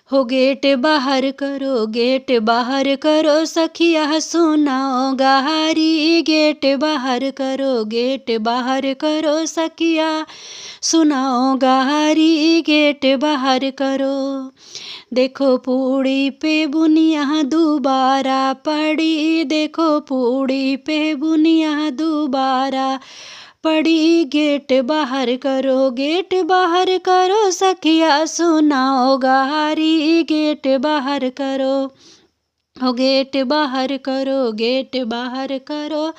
हो गेट बाहर करो, गेट बाहर करो सखिया सुनाओ गहारी। गेट बाहर करो, गेट बाहर करो सखिया सुनाओ गहारी। गेट बाहर करो। देखो पूड़ी पे बुनिया दोबारा पड़ी, देखो पूड़ी पे बुनिया दोबारा पड़ी। गेट बाहर करो, गेट बाहर करो सखिया सुनाओ गहारी। गेट बाहर करो, हो गेट बाहर करो, गेट बाहर करो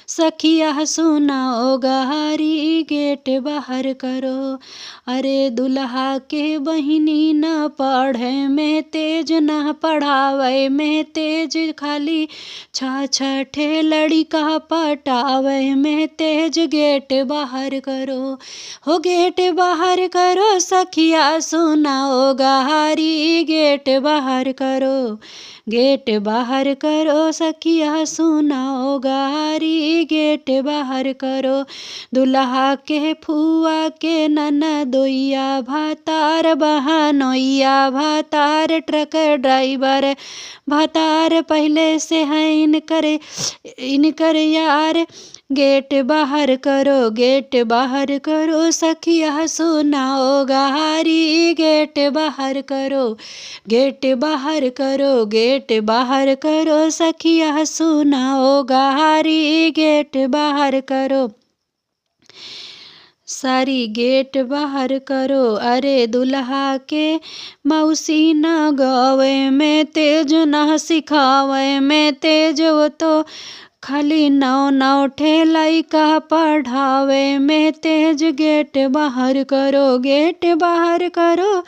सखिया सुनाओ गहारी। गेट बाहर करो। अरे दुल्हा के बहिनी न पढ़े में तेज, न पढ़ावे में तेज, खाली छठे लड़का पटावे में तेज। गेट बाहर करो, हो गेट बाहर करो सखिया सुनाओ गहारी। गेट बाहर करो, गेट बाहर करो सखिया सुनाओ गहारी। गेट बाहर करो। दुल्हा के फुआ के ननदोइया भातार बहनोइया भातार ट्रक ड्राइवर भातार पहले से है इनकर यार। गेट बाहर करो, गेट बाहर करो सखिया सुनाओ गहारी। गेट बाहर करो, गेट बाहर करो, गेट बाहर करो सखिया सुनाओ गहारी। गेट बाहर करो सारी, गेट बाहर करो। अरे दुल्हा के मौसी न गावे में तेज, न सिखावे में तेज, वो तो खाली नौ ठेलाई का पढ़ावे में तेज। गेट बाहर करो, गेट बाहर करो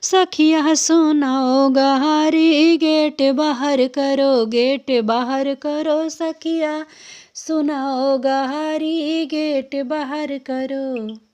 सखिया सुनाओ गहारी। गेट बाहर करो, गेट बाहर करो सखिया सुनाओ गहारी। गेट बाहर करो।